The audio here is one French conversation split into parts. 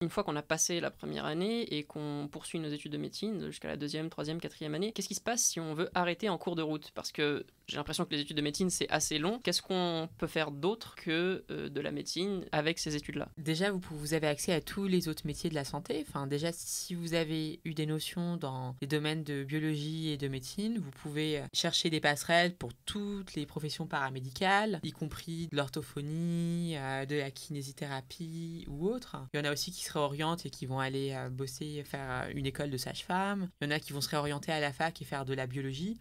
une fois qu'on a passé la première année et qu'on poursuit nos études de médecine jusqu'à la deuxième, troisième, quatrième année, qu'est-ce qui se passe si on veut arrêter en cours de route? Parce que j'ai l'impression que les études de médecine, c'est assez long. Qu'est-ce qu'on peut faire d'autre que de la médecine avec ces études-là? Déjà, vous avez accès à tous les autres métiers de la santé. Enfin, déjà, si vous avez eu des notions dans les domaines de biologie et de médecine, vous pouvez chercher des passerelles pour toutes les professions paramédicales, y compris de l'orthophonie, de la kinésithérapie ou autre. Il y en a aussi qui se réorientent et qui vont aller bosser, faire une école de sage-femme. Il y en a qui vont se réorienter à la fac et faire de la biologie.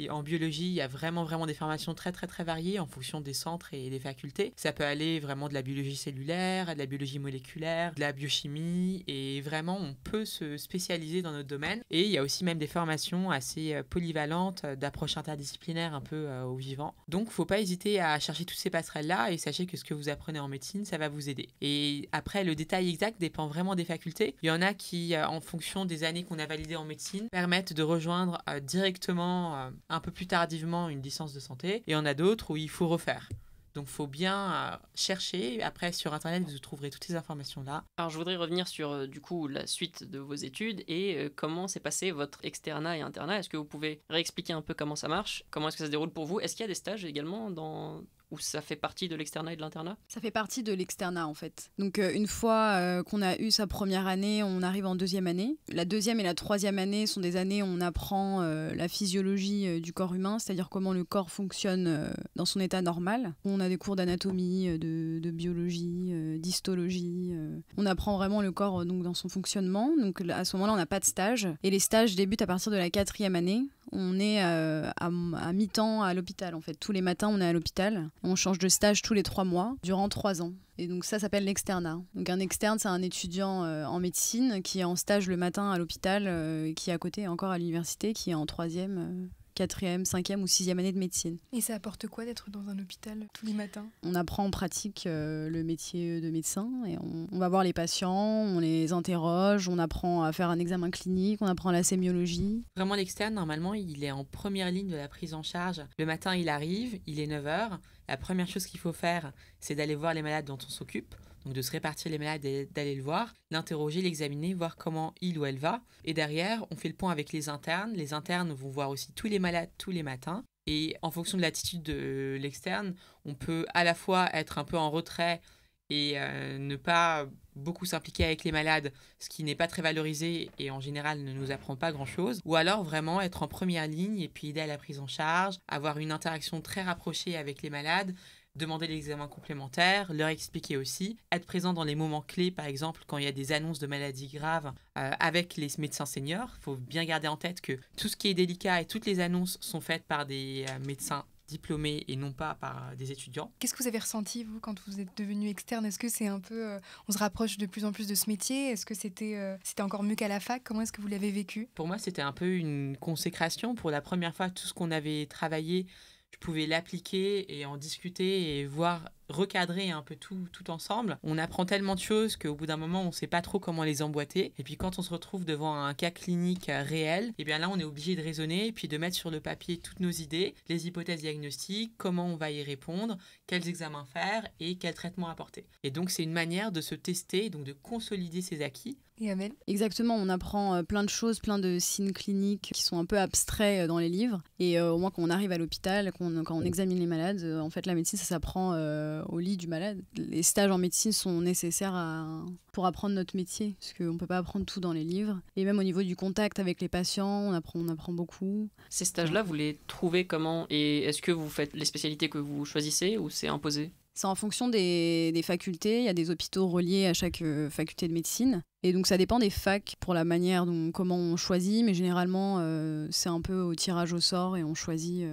En biologie, il y a vraiment des formations très très très variées en fonction des centres et des facultés. Ça peut aller vraiment de la biologie cellulaire, à de la biologie moléculaire, de la biochimie, et vraiment on peut se spécialiser dans notre domaine. Et il y a aussi même des formations assez polyvalentes d'approche interdisciplinaire un peu au vivant. Donc faut pas hésiter à chercher toutes ces passerelles-là, et sachez que ce que vous apprenez en médecine, ça va vous aider. Et après, le détail exact dépend vraiment des facultés. Il y en a qui, en fonction des années qu'on a validées en médecine, permettent de rejoindre directement un peu plus tardivement une licence de santé, et il y en a d'autres où il faut refaire. Donc, il faut bien chercher. Après, sur Internet, vous trouverez toutes ces informations-là. Alors, je voudrais revenir sur, du coup, la suite de vos études et comment s'est passé votre externat et internat. Est-ce que vous pouvez réexpliquer un peu comment ça marche? Comment est-ce que ça se déroule pour vous? Est-ce qu'il y a des stages également où ça fait partie de l'externat et de l'internat? Ça fait partie de l'externat en fait. Donc une fois qu'on a eu sa première année, on arrive en deuxième année. La deuxième et la troisième année sont des années où on apprend la physiologie du corps humain, c'est-à-dire comment le corps fonctionne dans son état normal. On a des cours d'anatomie, de biologie, d'histologie. On apprend vraiment le corps donc, dans son fonctionnement. Donc à ce moment-là, on n'a pas de stage. Et les stages débutent à partir de la quatrième année. On est à mi-temps à l'hôpital en fait. Tous les matins, on est à l'hôpital. On change de stage tous les 3 mois, durant 3 ans. Et donc ça s'appelle l'externat. Donc un externe, c'est un étudiant en médecine qui est en stage le matin à l'hôpital, qui est à côté encore à l'université, qui est en troisième, quatrième, cinquième ou sixième année de médecine. Et ça apporte quoi d'être dans un hôpital tous les matins? On apprend en pratique le métier de médecin et on va voir les patients, on les interroge, on apprend à faire un examen clinique, on apprend la sémiologie. Vraiment, l'externe, normalement, il est en première ligne de la prise en charge. Le matin, il arrive, il est 9h. La première chose qu'il faut faire, c'est d'aller voir les malades dont on s'occupe. Donc de se répartir les malades et d'aller le voir, l'interroger, l'examiner, voir comment il ou elle va. Et derrière, on fait le point avec les internes. Les internes vont voir aussi tous les malades tous les matins. Et en fonction de l'attitude de l'externe, on peut à la fois être un peu en retrait et ne pas beaucoup s'impliquer avec les malades, ce qui n'est pas très valorisé et en général ne nous apprend pas grand-chose. Ou alors vraiment être en première ligne et puis aider à la prise en charge, avoir une interaction très rapprochée avec les malades, demander des examens complémentaires, leur expliquer aussi, être présent dans les moments clés, par exemple quand il y a des annonces de maladies graves avec les médecins seniors. Il faut bien garder en tête que tout ce qui est délicat et toutes les annonces sont faites par des médecins diplômés et non pas par des étudiants. Qu'est-ce que vous avez ressenti, vous, quand vous êtes devenu externe? Est-ce que c'est un peu... on se rapproche de plus en plus de ce métier? Est-ce que c'était encore mieux qu'à la fac? Comment est-ce que vous l'avez vécu? Pour moi, c'était un peu une consécration. Pour la première fois, tout ce qu'on avait travaillé, je pouvais l'appliquer et en discuter et voir recadrer un peu tout ensemble. On apprend tellement de choses qu'au bout d'un moment, on ne sait pas trop comment les emboîter. Et puis quand on se retrouve devant un cas clinique réel, et bien là, on est obligé de raisonner et puis de mettre sur le papier toutes nos idées, les hypothèses diagnostiques, comment on va y répondre, quels examens faire et quel traitement apporter. Et donc, c'est une manière de se tester, donc de consolider ses acquis. Et Amel? Exactement, on apprend plein de choses, plein de signes cliniques qui sont un peu abstraits dans les livres. Et au moins, quand on arrive à l'hôpital, quand on examine les malades, en fait, la médecine, ça s'apprend au lit du malade. Les stages en médecine sont nécessaires pour apprendre notre métier, parce qu'on ne peut pas apprendre tout dans les livres. Et même au niveau du contact avec les patients, on apprend beaucoup. Ces stages-là, vous les trouvez comment? Et est-ce que vous faites les spécialités que vous choisissez ou c'est imposé? C'est en fonction des facultés. Il y a des hôpitaux reliés à chaque faculté de médecine. Et donc ça dépend des facs pour la manière comment on choisit, mais généralement c'est un peu au tirage au sort et on choisit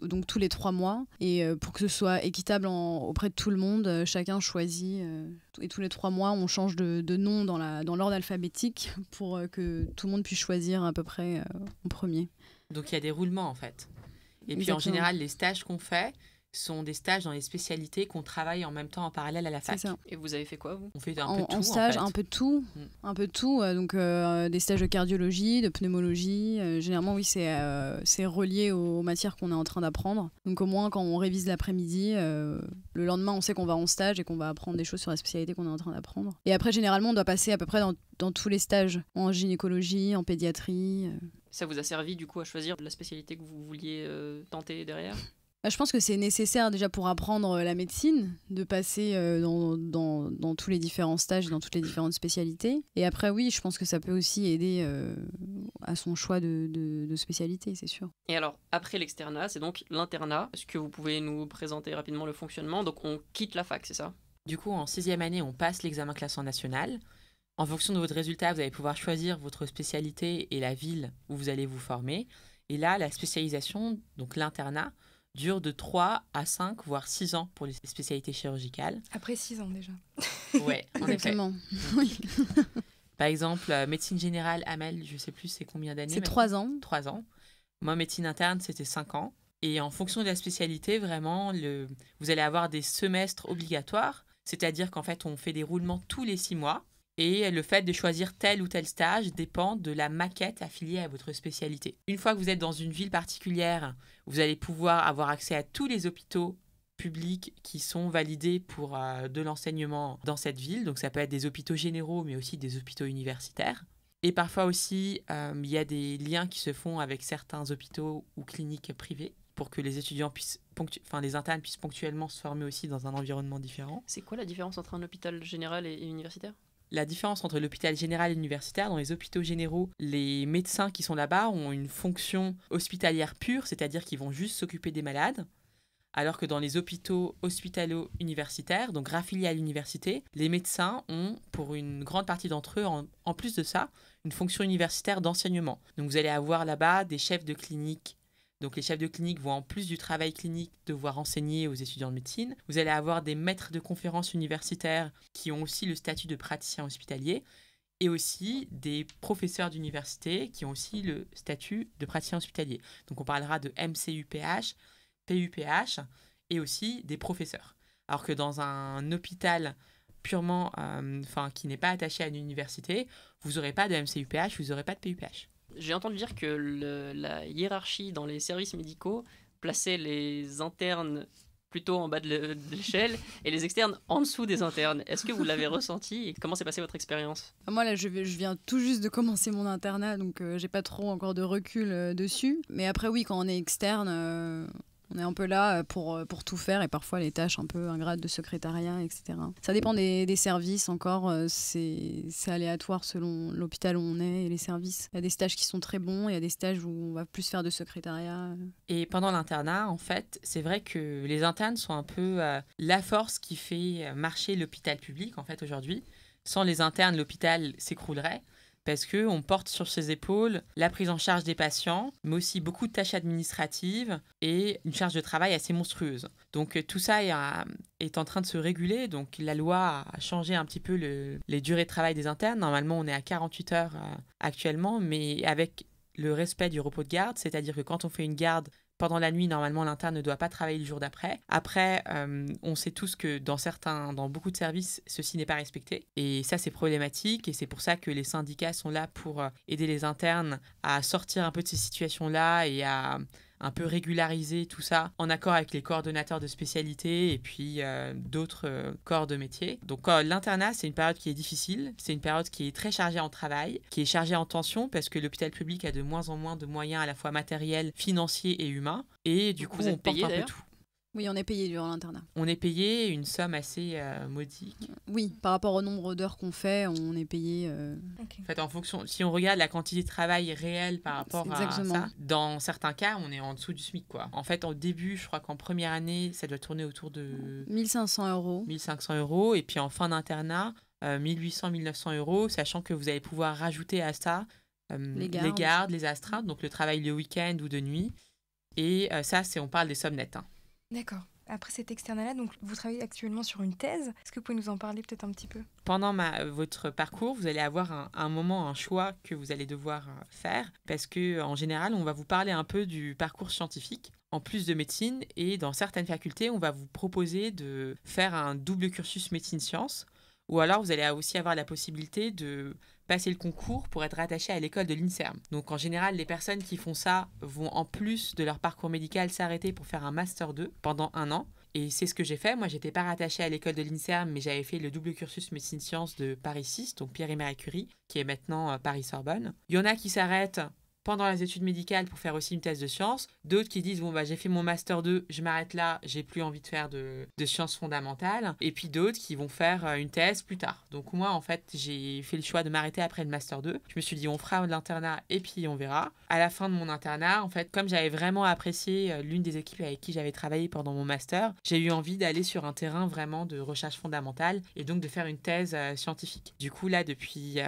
donc tous les 3 mois. Et pour que ce soit équitable auprès de tout le monde, chacun choisit et tous les 3 mois on change de nom dans l'ordre alphabétique pour que tout le monde puisse choisir à peu près en premier. Donc il y a des roulements en fait. Et Exactement. puis en général les stages qu'on fait, sont des stages dans les spécialités qu'on travaille en même temps en parallèle à la fac. C'est ça. Et vous avez fait quoi, vous? On fait un peu de tout En stage, en fait. un peu de tout. Un peu de tout. Donc, des stages de cardiologie, de pneumologie. Généralement, oui, c'est relié aux matières qu'on est en train d'apprendre. Donc, au moins, quand on révise l'après-midi, le lendemain, on sait qu'on va en stage et qu'on va apprendre des choses sur la spécialité qu'on est en train d'apprendre. Et après, généralement, on doit passer à peu près dans tous les stages. En gynécologie, en pédiatrie. Ça vous a servi du coup à choisir la spécialité que vous vouliez tenter derrière? Je pense que c'est nécessaire déjà pour apprendre la médecine, de passer dans tous les différents stages, dans toutes les différentes spécialités. Et après, oui, je pense que ça peut aussi aider à son choix de spécialité, c'est sûr. Et alors, après l'externat, c'est donc l'internat. Est-ce que vous pouvez nous présenter rapidement le fonctionnement? Donc on quitte la fac, c'est ça? Du coup, en 6e année, on passe l'examen classant national. En fonction de votre résultat, vous allez pouvoir choisir votre spécialité et la ville où vous allez vous former. Et là, la spécialisation, donc l'internat, dure de 3 à 5, voire 6 ans pour les spécialités chirurgicales. Après 6 ans déjà. Ouais, en effet. Exactement. Oui. Par exemple, médecine générale, Amel, je sais plus c'est combien d'années. C'est 3 ans. 3 ans. Moi, médecine interne, c'était 5 ans. Et en fonction de la spécialité, vraiment, vous allez avoir des semestres obligatoires. C'est-à-dire qu'en fait, on fait des roulements tous les 6 mois. Et le fait de choisir tel ou tel stage dépend de la maquette affiliée à votre spécialité. Une fois que vous êtes dans une ville particulière, vous allez pouvoir avoir accès à tous les hôpitaux publics qui sont validés pour de l'enseignement dans cette ville. Donc ça peut être des hôpitaux généraux, mais aussi des hôpitaux universitaires. Et parfois aussi, il y a des liens qui se font avec certains hôpitaux ou cliniques privées pour que les étudiants les internes puissent ponctuellement se former aussi dans un environnement différent. C'est quoi la différence entre un hôpital général et universitaire? La différence entre l'hôpital général et l'universitaire, dans les hôpitaux généraux, les médecins qui sont là-bas ont une fonction hospitalière pure, c'est-à-dire qu'ils vont juste s'occuper des malades, alors que dans les hôpitaux hospitalo-universitaires, donc raffiliés à l'université, les médecins ont, pour une grande partie d'entre eux, en plus de ça, une fonction universitaire d'enseignement. Donc vous allez avoir là-bas des chefs de clinique. Donc les chefs de clinique vont, en plus du travail clinique, devoir enseigner aux étudiants de médecine. Vous allez avoir des maîtres de conférences universitaires qui ont aussi le statut de praticien hospitalier et aussi des professeurs d'université qui ont aussi le statut de praticien hospitalier. Donc on parlera de MCUPH, PUPH et aussi des professeurs. Alors que dans un hôpital purement, qui n'est pas attaché à une université, vous n'aurez pas de MCUPH, vous n'aurez pas de PUPH. J'ai entendu dire que la hiérarchie dans les services médicaux plaçait les internes plutôt en bas de l'échelle et les externes en dessous des internes. Est-ce que vous l'avez ressenti et comment s'est passée votre expérience? Moi, là, je viens tout juste de commencer mon internat, donc j'ai pas trop encore de recul dessus. Mais après, oui, quand on est externe, on est un peu là pour tout faire et parfois les tâches un peu ingrates de secrétariat, etc. Ça dépend des services encore, c'est aléatoire selon l'hôpital où on est et les services. Il y a des stages qui sont très bons, il y a des stages où on va plus faire de secrétariat. Et pendant l'internat, en fait, c'est vrai que les internes sont un peu la force qui fait marcher l'hôpital public, en fait, aujourd'hui. Sans les internes, l'hôpital s'écroulerait. Parce qu'on porte sur ses épaules la prise en charge des patients, mais aussi beaucoup de tâches administratives et une charge de travail assez monstrueuse. Donc tout ça est en train de se réguler. Donc la loi a changé un petit peu les durées de travail des internes. Normalement, on est à 48 heures actuellement, mais avec le respect du repos de garde, c'est-à-dire que quand on fait une garde pendant la nuit, normalement, l'interne ne doit pas travailler le jour d'après. Après, on sait tous que dans beaucoup de services, ceci n'est pas respecté. Et ça, c'est problématique. Et c'est pour ça que les syndicats sont là pour aider les internes à sortir un peu de ces situations-là et à un peu régulariser tout ça en accord avec les coordonnateurs de spécialité et puis d'autres corps de métier. Donc l'internat, c'est une période qui est difficile, c'est une période qui est très chargée en travail, qui est chargée en tension parce que l'hôpital public a de moins en moins de moyens à la fois matériels, financiers et humains. Et du coup, on porte un peu tout. Oui, on est payé durant l'internat. On est payé une somme assez modique. Oui, par rapport au nombre d'heures qu'on fait, on est payé... Okay. En fait, en fonction, si on regarde la quantité de travail réelle par rapport à ça, dans certains cas, on est en dessous du SMIC, quoi. En fait, au début, je crois qu'en première année, ça doit tourner autour de... 1500 €. 1500 €. Et puis en fin d'internat, 1800, 1900 €, sachant que vous allez pouvoir rajouter à ça les gardes, les astreintes, donc le travail le week-end ou de nuit. Et ça, on parle des sommes nettes. Hein. D'accord. Après cet externat-là, donc vous travaillez actuellement sur une thèse. Est-ce que vous pouvez nous en parler peut-être un petit peu? Pendant votre parcours, vous allez avoir un moment, un choix que vous allez devoir faire parce que en général, on va vous parler un peu du parcours scientifique. en plus de médecine. Et dans certaines facultés, on va vous proposer de faire un double cursus médecine-sciences. Ou alors, vous allez aussi avoir la possibilité de passer le concours pour être rattaché à l'école de l'INSERM. Donc, en général, les personnes qui font ça vont, en plus de leur parcours médical, s'arrêter pour faire un Master 2 pendant 1 an. Et c'est ce que j'ai fait. Moi, j'étais pas rattachée à l'école de l'INSERM, mais j'avais fait le double cursus médecine-sciences de Paris 6, donc Pierre et Marie Curie, qui est maintenant Paris-Sorbonne. Il y en a qui s'arrêtent pendant les études médicales pour faire aussi une thèse de sciences. D'autres qui disent, j'ai fait mon Master 2, je m'arrête là, j'ai plus envie de faire de sciences fondamentales. Et puis d'autres qui vont faire une thèse plus tard. Donc moi, en fait, j'ai fait le choix de m'arrêter après le Master 2. Je me suis dit, on fera de l'internat et puis on verra. À la fin de mon internat, en fait, comme j'avais vraiment apprécié l'une des équipes avec qui j'avais travaillé pendant mon Master, j'ai eu envie d'aller sur un terrain vraiment de recherche fondamentale et donc de faire une thèse scientifique. Du coup, là, depuis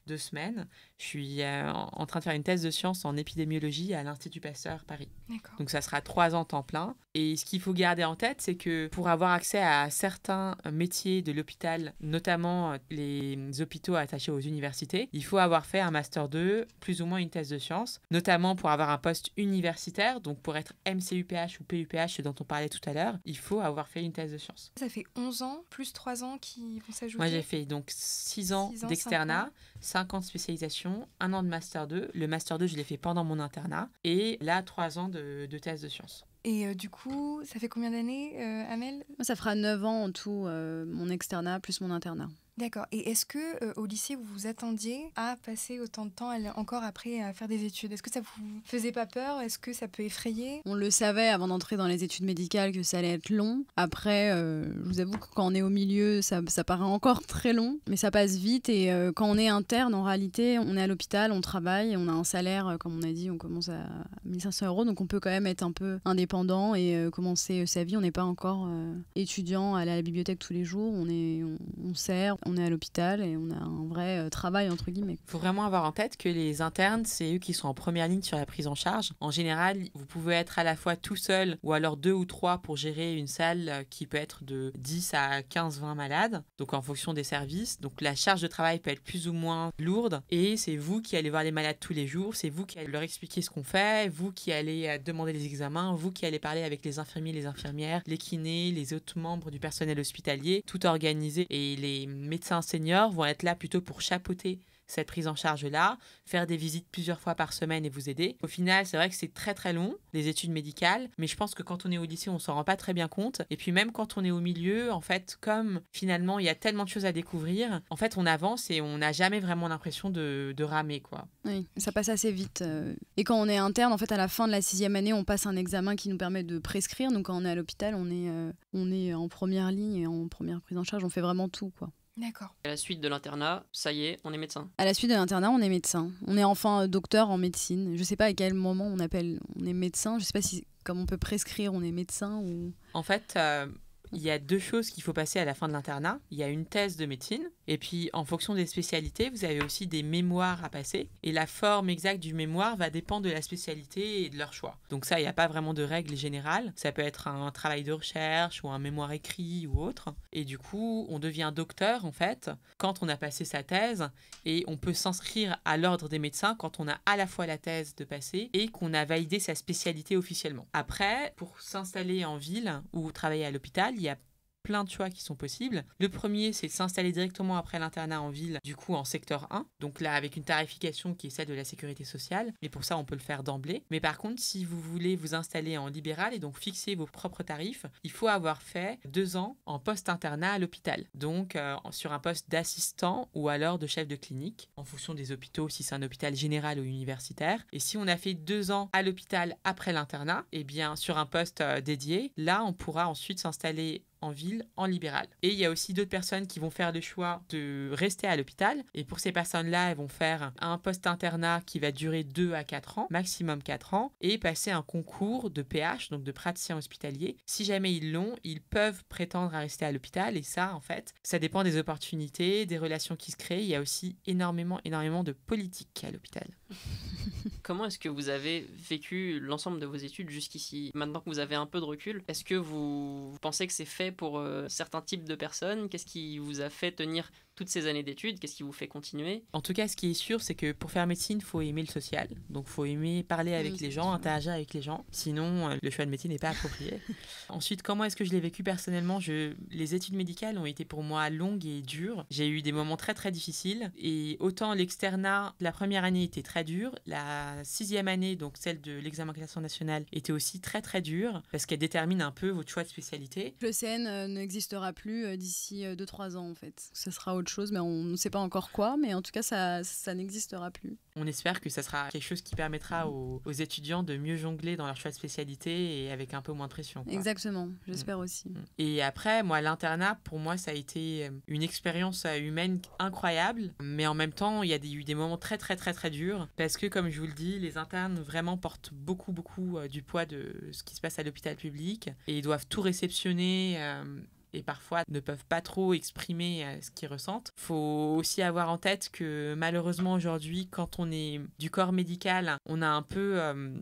2 semaines, je suis en train de faire une thèse de sciences en épidémiologie à l'Institut Pasteur Paris. D'accord. Donc ça sera 3 ans temps plein. Et ce qu'il faut garder en tête, c'est que pour avoir accès à certains métiers de l'hôpital, notamment les hôpitaux attachés aux universités, il faut avoir fait un Master 2, plus ou moins une thèse de sciences, notamment pour avoir un poste universitaire, donc pour être MCUPH ou PUPH, ce dont on parlait tout à l'heure, il faut avoir fait une thèse de sciences. Ça fait 11 ans, plus 3 ans qui vont s'ajouter. Moi, j'ai fait donc 6 ans d'externat, 5 ans de spécialisation, 1 an de Master 2. Le Master 2, je l'ai fait pendant mon internat. Et là, 3 ans de thèse de sciences. Et du coup, ça fait combien d'années, Amel ? Moi, ça fera 9 ans en tout, mon externat plus mon internat. D'accord. Et est-ce que au lycée, vous vous attendiez à passer autant de temps encore après à faire des études ? Est-ce que ça vous faisait pas peur ? Est-ce que ça peut effrayer ? On le savait avant d'entrer dans les études médicales que ça allait être long. Après, je vous avoue que quand on est au milieu, ça paraît encore très long, mais ça passe vite. Et quand on est interne, en réalité, on est à l'hôpital, on travaille, on a un salaire, comme on a dit, on commence à 1 500 €. Donc on peut quand même être un peu indépendant et commencer sa vie. On n'est pas encore étudiant, aller à la bibliothèque tous les jours. On sert. On est à l'hôpital et on a un vrai travail, entre guillemets. Il faut vraiment avoir en tête que les internes, c'est eux qui sont en première ligne sur la prise en charge. En général, vous pouvez être à la fois tout seul ou alors 2 ou 3 pour gérer une salle qui peut être de 10 à 15-20 malades, donc en fonction des services. Donc la charge de travail peut être plus ou moins lourde et c'est vous qui allez voir les malades tous les jours, c'est vous qui allez leur expliquer ce qu'on fait, vous qui allez demander les examens, vous qui allez parler avec les infirmiers, les infirmières, les kinés, les autres membres du personnel hospitalier, tout organisé. Et les médecins seniors vont être là plutôt pour chapeauter cette prise en charge-là, faire des visites plusieurs fois par semaine et vous aider. Au final, c'est vrai que c'est très très long, les études médicales, mais je pense que quand on est au lycée, on s'en rend pas très bien compte. Et puis même quand on est au milieu, en fait, comme finalement, il y a tellement de choses à découvrir, en fait, on avance et on n'a jamais vraiment l'impression de ramer, quoi. Oui, ça passe assez vite. Et quand on est interne, en fait, à la fin de la 6e année, on passe un examen qui nous permet de prescrire. Donc quand on est à l'hôpital, on est en première ligne et en première prise en charge. On fait vraiment tout, quoi. D'accord. À la suite de l'internat, ça y est, on est médecin. À la suite de l'internat, on est médecin. On est enfin docteur en médecine. Je sais pas à quel moment on est médecin. Je sais pas si, comme on peut prescrire, on est médecin ou... En fait, il y a 2 choses qu'il faut passer à la fin de l'internat. Il y a une thèse de médecine et puis en fonction des spécialités, vous avez aussi des mémoires à passer et la forme exacte du mémoire va dépendre de la spécialité et de leur choix. Donc ça, il n'y a pas vraiment de règle générale. Ça peut être un travail de recherche ou un mémoire écrit ou autre. Et du coup, on devient docteur en fait quand on a passé sa thèse et on peut s'inscrire à l'ordre des médecins quand on a à la fois la thèse de passer et qu'on a validé sa spécialité officiellement. Après, pour s'installer en ville ou travailler à l'hôpital, il y a plein de choix qui sont possibles. Le premier, c'est de s'installer directement après l'internat en ville, du coup en secteur 1. Donc là, avec une tarification qui est celle de la sécurité sociale. Et pour ça, on peut le faire d'emblée. Mais par contre, si vous voulez vous installer en libéral et donc fixer vos propres tarifs, il faut avoir fait 2 ans en post-internat à l'hôpital. Donc sur un poste d'assistant ou alors de chef de clinique, en fonction des hôpitaux, si c'est un hôpital général ou universitaire. Et si on a fait 2 ans à l'hôpital après l'internat, eh bien sur un poste dédié, là, on pourra ensuite s'installer en ville, en libéral. Et il y a aussi d'autres personnes qui vont faire le choix de rester à l'hôpital. Et pour ces personnes-là, elles vont faire un post-internat qui va durer 2 à 4 ans, maximum 4 ans, et passer un concours de PH, donc de praticien hospitalier. Si jamais ils l'ont, ils peuvent prétendre à rester à l'hôpital. Et ça, en fait, ça dépend des opportunités, des relations qui se créent. Il y a aussi énormément de politique à l'hôpital. Comment est-ce que vous avez vécu l'ensemble de vos études jusqu'ici ? Maintenant que vous avez un peu de recul, est-ce que vous pensez que c'est fait pour certains types de personnes ? Qu'est-ce qui vous a fait tenir toutes ces années d'études? Qu'est-ce qui vous fait continuer? En tout cas, ce qui est sûr, c'est que pour faire médecine, il faut aimer le social. Donc, il faut aimer parler avec les gens, interagir avec les gens. Sinon, le choix de médecine n'est pas approprié. Ensuite, comment est-ce que je l'ai vécu personnellement? Les études médicales ont été pour moi longues et dures. J'ai eu des moments très, très difficiles. Et autant l'externat, la première année était très dure. La 6e année, donc celle de l'examen classement national, était aussi très, très dure parce qu'elle détermine un peu votre choix de spécialité. Le CN n'existera plus d'ici 2-3 ans, en fait. Ce sera autre chose, mais on ne sait pas encore quoi. Mais en tout cas, ça n'existera plus. On espère que ça sera quelque chose qui permettra aux étudiants de mieux jongler dans leur choix de spécialité et avec un peu moins de pression, quoi. Exactement, j'espère aussi. Et après, moi, l'internat, pour moi, ça a été une expérience humaine incroyable. Mais en même temps, il y a eu des moments très, très, très, très durs. Parce que, comme je vous le dis, les internes vraiment portent beaucoup, beaucoup du poids de ce qui se passe à l'hôpital public. Et ils doivent tout réceptionner. Et parfois ne peuvent pas trop exprimer ce qu'ils ressentent. Il faut aussi avoir en tête que malheureusement aujourd'hui, quand on est du corps médical, on a un peu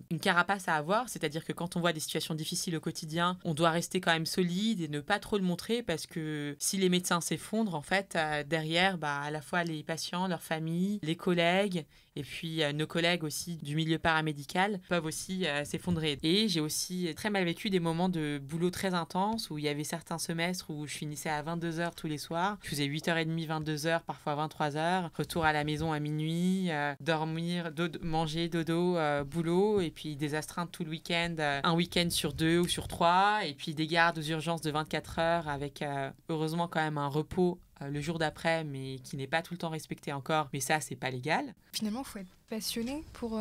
une carapace à avoir, c'est-à-dire que quand on voit des situations difficiles au quotidien, on doit rester quand même solide et ne pas trop le montrer parce que si les médecins s'effondrent, en fait, derrière, à la fois les patients, leurs familles, les collègues, et puis nos collègues aussi du milieu paramédical peuvent aussi s'effondrer. Et j'ai aussi très mal vécu des moments de boulot très intense où il y avait certains semestres où je finissais à 22h tous les soirs. Je faisais 8h30, 22h, parfois 23h. Retour à la maison à minuit, dormir, manger, dodo, boulot, et puis des astreintes tout le week-end, un week-end sur 2 ou sur 3, et puis des gardes aux urgences de 24 heures avec heureusement quand même un repos le jour d'après, mais qui n'est pas tout le temps respecté encore. Mais ça, c'est pas légal. Finalement, il faut être passionné pour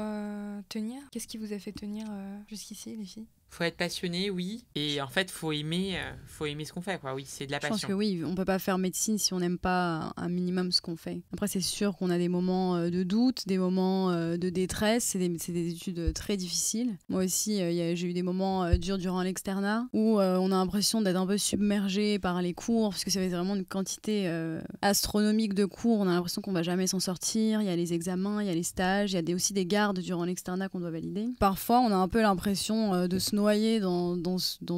tenir. Qu'est-ce qui vous a fait tenir jusqu'ici, les filles? Faut être passionné, oui. Et en fait, faut aimer ce qu'on fait, quoi. Oui, c'est de la passion. Je pense que oui, on peut pas faire médecine si on n'aime pas un minimum ce qu'on fait. Après, c'est sûr qu'on a des moments de doute, des moments de détresse. C'est des études très difficiles. Moi aussi, j'ai eu des moments durs durant l'externat où on a l'impression d'être un peu submergé par les cours parce que ça fait vraiment une quantité astronomique de cours. On a l'impression qu'on va jamais s'en sortir. Il y a les examens, il y a les stages, il y a aussi des gardes durant l'externat qu'on doit valider. Parfois, on a un peu l'impression de se noyer dans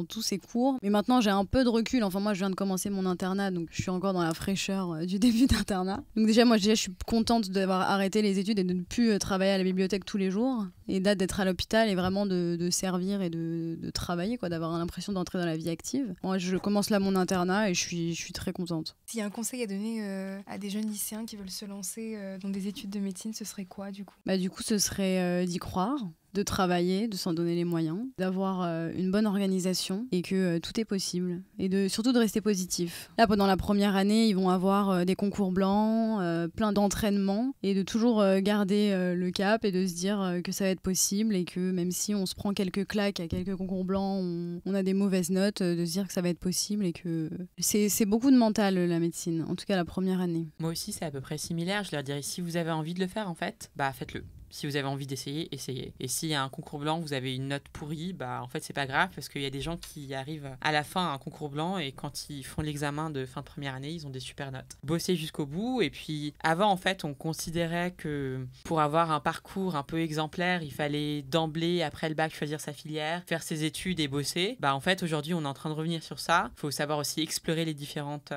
tous ces cours. Mais maintenant, j'ai un peu de recul. Enfin, moi, je viens de commencer mon internat, donc je suis encore dans la fraîcheur du début d'internat. Donc déjà, je suis contente d'avoir arrêté les études et de ne plus travailler à la bibliothèque tous les jours. Et là, d'être à l'hôpital et vraiment de servir et de travailler, quoi, d'avoir l'impression d'entrer dans la vie active. Moi, je commence là mon internat et je suis très contente. S'il y a un conseil à donner à des jeunes lycéens qui veulent se lancer dans des études de médecine, ce serait quoi, du coup? Du coup, ce serait d'y croire, de travailler, de s'en donner les moyens, d'avoir une bonne organisation et que tout est possible. Et surtout de rester positif. Là, pendant la première année, ils vont avoir des concours blancs, plein d'entraînements et de toujours garder le cap et de se dire que ça va être possible et que même si on se prend quelques claques à quelques concours blancs, on a des mauvaises notes, de se dire que ça va être possible et que c'est beaucoup de mental, la médecine, en tout cas la première année. Moi aussi, c'est à peu près similaire. Je leur dirais, si vous avez envie de le faire, en fait, faites-le. Si vous avez envie d'essayer, essayez. Et s'il y a un concours blanc, vous avez une note pourrie, en fait, c'est pas grave parce qu'il y a des gens qui arrivent à la fin à un concours blanc et quand ils font l'examen de fin de première année, ils ont des super notes. Bossez jusqu'au bout. Et puis, avant, en fait, on considérait que pour avoir un parcours un peu exemplaire, il fallait d'emblée, après le bac, choisir sa filière, faire ses études et bosser. En fait, aujourd'hui, on est en train de revenir sur ça. Il faut savoir aussi explorer les différentes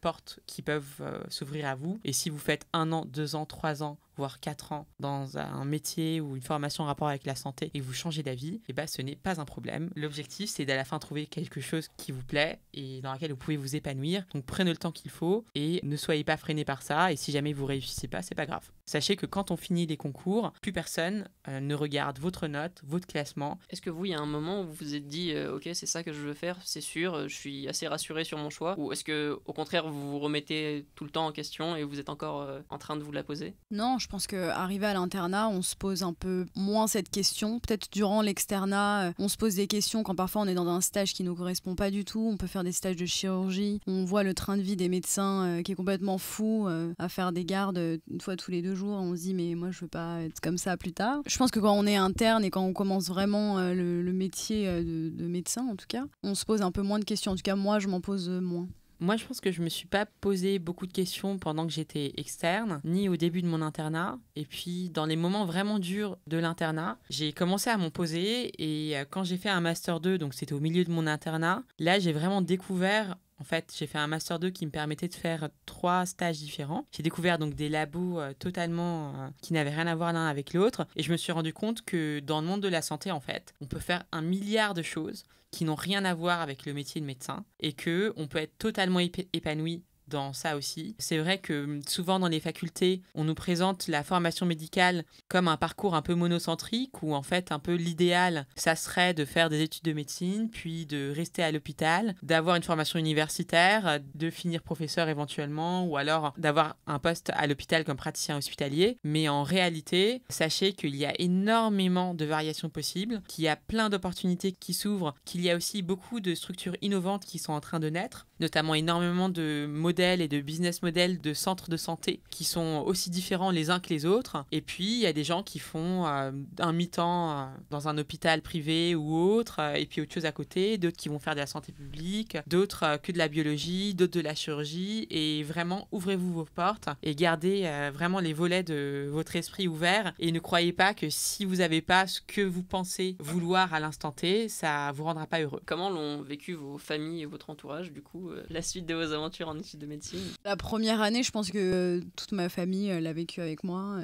portes qui peuvent s'ouvrir à vous. Et si vous faites 1 an, 2 ans, 3 ans, voire 4 ans dans un métier ou une formation en rapport avec la santé et que vous changez d'avis, ce n'est pas un problème. L'objectif, c'est d'à la fin trouver quelque chose qui vous plaît et dans laquelle vous pouvez vous épanouir. Donc prenez le temps qu'il faut et ne soyez pas freiné par ça. Et si jamais vous réussissez pas, c'est pas grave. Sachez que quand on finit les concours, plus personne ne regarde votre note, votre classement. Est-ce que vous, il y a un moment où vous vous êtes dit ok, c'est ça que je veux faire, c'est sûr, je suis assez rassuré sur mon choix, ou est-ce que au contraire vous vous remettez tout le temps en question et vous êtes encore en train de vous la poser? Non, je pense qu'arrivé à l'internat, on se pose un peu moins cette question. Peut-être durant l'externat, on se pose des questions quand parfois on est dans un stage qui ne nous correspond pas du tout. On peut faire des stages de chirurgie. On voit le train de vie des médecins qui est complètement fou, à faire des gardes une fois tous les 2 jours. On se dit mais moi je veux pas être comme ça plus tard. Je pense que quand on est interne et quand on commence vraiment le métier de médecin en tout cas, on se pose un peu moins de questions. En tout cas moi je m'en pose moins. Moi, je pense que je me suis pas posé beaucoup de questions pendant que j'étais externe, ni au début de mon internat. Et puis, dans les moments vraiment durs de l'internat, j'ai commencé à m'en poser. Et quand j'ai fait un Master 2, donc c'était au milieu de mon internat, là, j'ai vraiment découvert En fait, j'ai fait un Master 2 qui me permettait de faire 3 stages différents. J'ai découvert donc des labos totalement qui n'avaient rien à voir l'un avec l'autre. Et je me suis rendu compte que dans le monde de la santé, en fait, on peut faire 1 milliard de choses qui n'ont rien à voir avec le métier de médecin et qu'on peut être totalement épanoui dans ça aussi. C'est vrai que souvent dans les facultés, on nous présente la formation médicale comme un parcours un peu monocentrique où en fait un peu l'idéal, ça serait de faire des études de médecine, puis de rester à l'hôpital, d'avoir une formation universitaire, de finir professeur éventuellement ou alors d'avoir un poste à l'hôpital comme praticien hospitalier. Mais en réalité, sachez qu'il y a énormément de variations possibles, qu'il y a plein d'opportunités qui s'ouvrent, qu'il y a aussi beaucoup de structures innovantes qui sont en train de naître, notamment énormément de modèles et de business models de centres de santé qui sont aussi différents les uns que les autres. Et puis, il y a des gens qui font un mi-temps dans un hôpital privé ou autre, et puis autre chose à côté, d'autres qui vont faire de la santé publique, d'autres que de la biologie, d'autres de la chirurgie. Et vraiment, ouvrez-vous vos portes et gardez vraiment les volets de votre esprit ouverts. Et ne croyez pas que si vous n'avez pas ce que vous pensez vouloir à l'instant T, ça ne vous rendra pas heureux. Comment l'ont vécu vos familles et votre entourage, du coup, la suite de vos aventures en études de médecine? La première année, je pense que toute ma famille l'a vécu avec moi.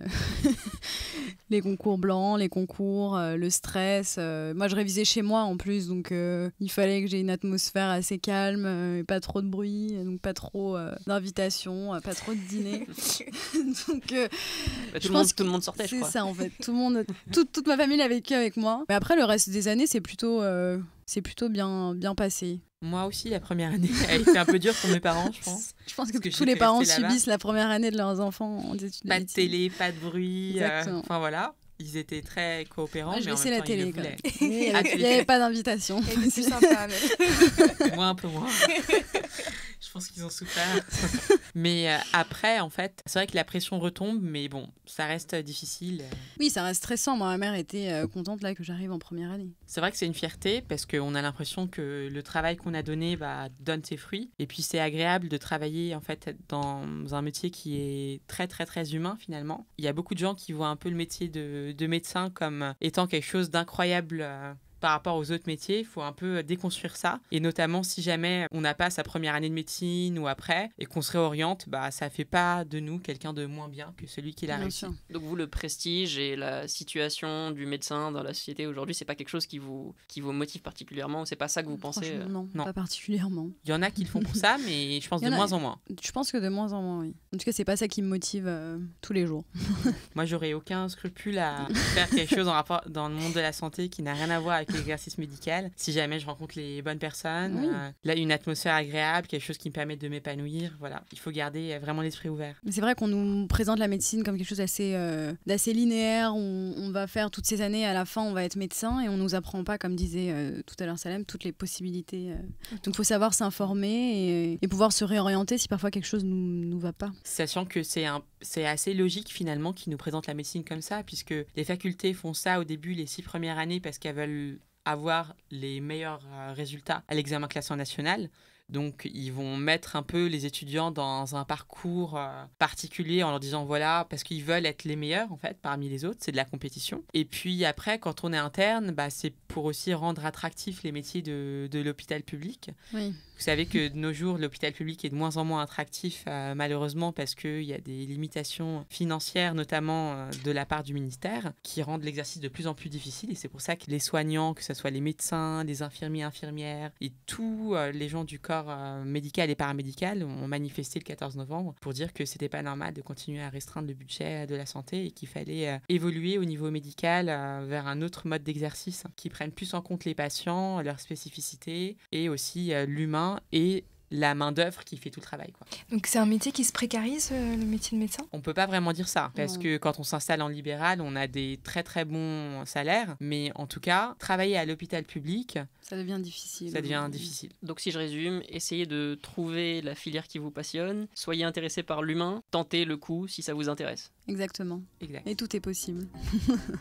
Les concours blancs, les concours, le stress. Moi, je révisais chez moi en plus, donc il fallait que j'ai une atmosphère assez calme, et pas trop de bruit, donc pas trop d'invitations, pas trop de dîners. Donc, tout le monde sortait, je crois. C'est ça, en fait. Tout le monde, toute ma famille l'a vécu avec moi. Mais après, le reste des années, c'est plutôt bien passé. Moi aussi, la première année a été un peu dure pour mes parents, je pense. Je pense que tous les parents subissent la première année de leurs enfants en études de médecine. Pas de télé, pas de bruit. Exactement. Voilà. Ils étaient très coopérants, Moi, je mais en laissais même la temps, ils télé le quand même. voulaient. Il n'y avait pas d'invitation. C'est plus sympa, mais... Moi, un peu moins. Je pense qu'ils ont souffert. Mais après, en fait, c'est vrai que la pression retombe, mais bon, ça reste difficile. Oui, ça reste stressant. Moi, ma mère était contente là que j'arrive en première année. C'est vrai que c'est une fierté parce qu'on a l'impression que le travail qu'on a donné donne ses fruits. Et puis, c'est agréable de travailler en fait dans un métier qui est très, très, très humain finalement. Il y a beaucoup de gens qui voient un peu le métier de médecin comme étant quelque chose d'incroyable par rapport aux autres métiers. Il faut un peu déconstruire ça. Et notamment, si jamais on n'a pas sa première année de médecine ou après, et qu'on se réoriente, ça ne fait pas de nous quelqu'un de moins bien que celui qui l'a réussi. Donc vous, le prestige et la situation du médecin dans la société aujourd'hui, c'est pas quelque chose qui vous motive particulièrement, ou c'est pas ça que vous pensez? Non, pas particulièrement. Il y en a qui le font pour ça, mais je pense de moins en moins. Je pense que de moins en moins, oui. En tout cas, c'est pas ça qui me motive tous les jours. Moi, j'aurais aucun scrupule à faire quelque chose en rapport dans le monde de la santé qui n'a rien à voir avec l'exercice médical. Si jamais je rencontre les bonnes personnes, là, une atmosphère agréable, quelque chose qui me permet de m'épanouir, voilà. Il faut garder vraiment l'esprit ouvert. Mais c'est vrai qu'on nous présente la médecine comme quelque chose d'assez linéaire. On va faire toutes ces années, à la fin, on va être médecin et on nous apprend pas, comme disait tout à l'heure Salem, toutes les possibilités. Donc, il faut savoir s'informer et pouvoir se réorienter si parfois quelque chose nous va pas. Sachant que c'est assez logique finalement qu'ils nous présentent la médecine comme ça, puisque les facultés font ça au début, les 6 premières années, parce qu'elles veulent avoir les meilleurs résultats à l'examen classement national. Donc, ils vont mettre un peu les étudiants dans un parcours particulier en leur disant voilà, parce qu'ils veulent être les meilleurs en fait parmi les autres, c'est de la compétition. Et puis après, quand on est interne, c'est pour aussi rendre attractifs les métiers de l'hôpital public. Oui. Vous savez que de nos jours, l'hôpital public est de moins en moins attractif, malheureusement, parce qu'il y a des limitations financières, notamment de la part du ministère, qui rendent l'exercice de plus en plus difficile. Et c'est pour ça que les soignants, que ce soit les médecins, les infirmiers, infirmières, et tous les gens du corps médical et paramédical ont manifesté le 14 novembre pour dire que c'était pas normal de continuer à restreindre le budget de la santé et qu'il fallait évoluer au niveau médical vers un autre mode d'exercice qui prenne plus en compte les patients, leurs spécificités et aussi l'humain et la main-d'œuvre qui fait tout le travail, quoi. Donc c'est un métier qui se précarise, le métier de médecin? On peut pas vraiment dire ça, parce que quand on s'installe en libéral, on a des très très bons salaires, mais en tout cas, travailler à l'hôpital public, ça devient difficile. Ça devient difficile. Donc si je résume, essayez de trouver la filière qui vous passionne, soyez intéressé par l'humain, tentez le coup si ça vous intéresse. Exactement. Exact. Et tout est possible.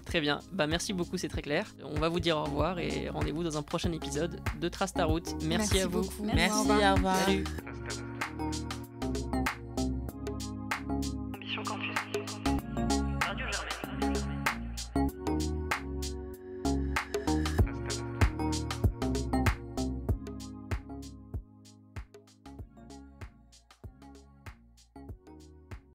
Très bien. Merci beaucoup, c'est très clair. On va vous dire au revoir et rendez-vous dans un prochain épisode de Trace ta route. Merci à vous. Merci, au revoir. Salut.